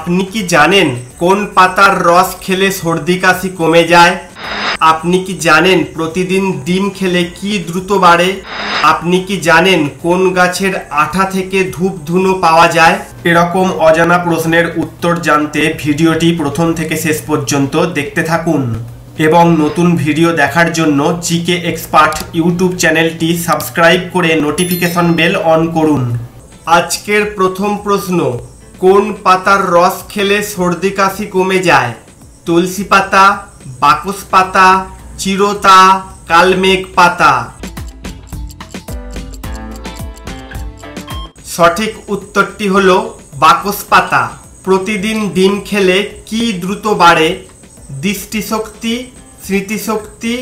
আপনি কি জানেন কোন পাতার রস খেলে সর্দি কাশি কমে যায়? আপনি কি জানেন প্রতিদিন ডিম খেলে কি দ্রুত বাড়ে? আপনি কি জানেন কোন গাছের আঠা থেকে ধূপ ধুনো পাওয়া যায়? এরকম অজানা প্রশ্নের উত্তর জানতে ভিডিওটি প্রথম থেকে শেষ পর্যন্ত দেখতে থাকুন এবং নতুন ভিডিও দেখার জন্য জিকে এক্সপার্ট ইউটিউব চ্যানেলটি সাবস্ক্রাইব করে নোটিফিকেশন বেল অন করুন। আজকের প্রথম প্রশ্ন, কোন পাতার রস খেলে সর্দি কাশি কমে যায়? তুলসী পাতা, বাকস পাতা, চিরতা, কালমেঘ পাতা। সঠিক উত্তরটি হলো বাকস পাতা। প্রতিদিন ডিম খেলে কি দ্রুত বাড়ে? দৃষ্টিশক্তি, স্মৃতিশক্তি,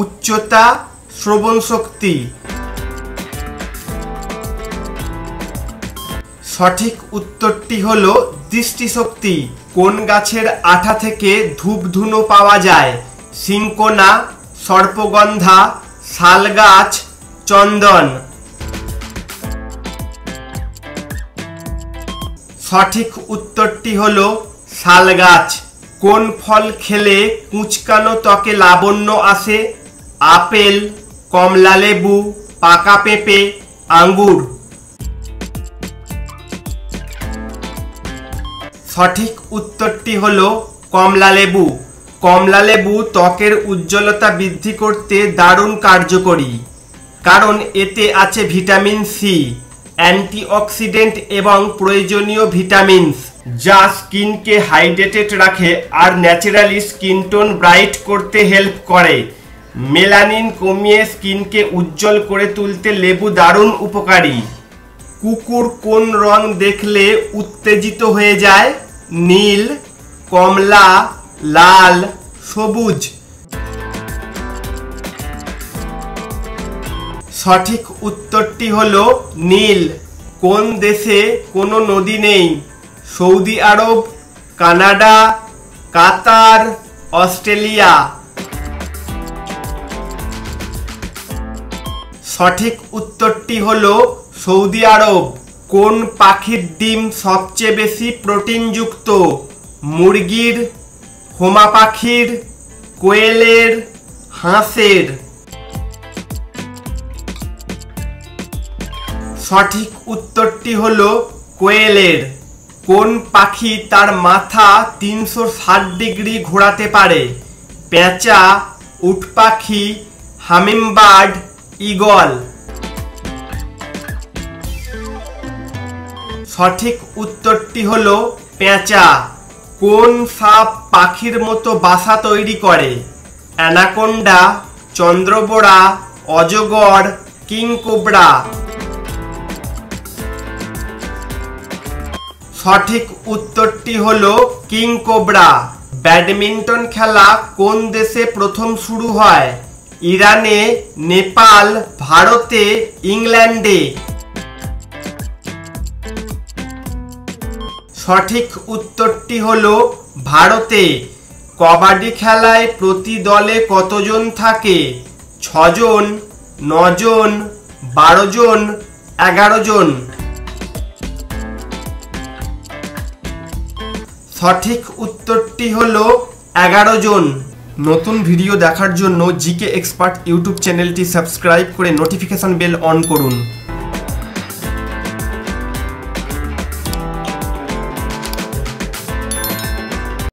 উচ্চতা, শ্রবণ শক্তি। সঠিক উত্তরটি হলো দৃষ্টিশক্তি। কোন গাছের আঠা থেকে ধূপ ধুনো পাওয়া যায়? সিংকোনা, সর্পগন্ধা, শাল গাছ, চন্দন। সঠিক উত্তরটি হলো শাল গাছ। কোন ফল খেলে কুঁচকানো ত্বকে লাবণ্য আসে? আপেল, কমলা লেবু, পাকা পেঁপে, আঙ্গুর। সঠিক উত্তরটি হলো কমলা লেবু। কমলা লেবু ত্বকের উজ্জ্বলতা বৃদ্ধি করতে দারুণ কার্যকরী, কারণ এতে আছে ভিটামিন সি, অ্যান্টিঅক্সিডেন্ট এবং প্রয়োজনীয় ভিটামিনস, যা স্কিনকে হাইড্রেটেড রাখে আর ন্যাচারালি স্কিন টোন ব্রাইট করতে হেল্প করে। মেলানিন কমিয়ে স্কিনকে উজ্জ্বল করে তুলতে লেবু দারুণ উপকারী। কুকুর কোন রং দেখলে উত্তেজিত হয়ে যায়? নীল, কমলা, লাল, সবুজ। সঠিক উত্তরটি হলো নীল। কোন দেশে কোনো নদী নেই? সৌদি আরব, কানাডা, কাতার, অস্ট্রেলিয়া। সঠিক উত্তরটি হলো সৌদি আরব। কোন পাখির ডিম সবচেয়ে বেশি প্রোটিনযুক্ত? মুরগির, হোমা পাখির, কোয়েলের, হাঁসের। সঠিক উত্তরটি হলো কোয়েলের। কোন পাখি তার মাথা 360 ডিগ্রি ঘোরাতে পারে? পেঁচা, উট পাখি, হামিংবার্ড, ঈগল। সঠিক উত্তরটি হলো পেঁচা। কোন সাপ পাখির মতো বাসা তৈরি করে? অ্যানাকোন্ডা, চন্দ্রবোড়া, অজগর, কিংকোবরা। সঠিক উত্তরটি হলো কিংকোবরা। ব্যাডমিন্টন খেলা কোন দেশে প্রথম শুরু হয়? ইরানে, নেপাল, ভারতে, ইংল্যান্ডে। সঠিক উত্তরটি হলো ভারতে। কবাডি খেলায় প্রতি দলে কতজন থাকে? 6 জন, 9 জন, 12 জন, 11 জন। সঠিক উত্তরটি হলো 11 জন। নতুন ভিডিও দেখার জন্য জিকে এক্সপার্ট ইউটিউব চ্যানেলটি সাবস্ক্রাইব করে নোটিফিকেশন বেল অন করুন।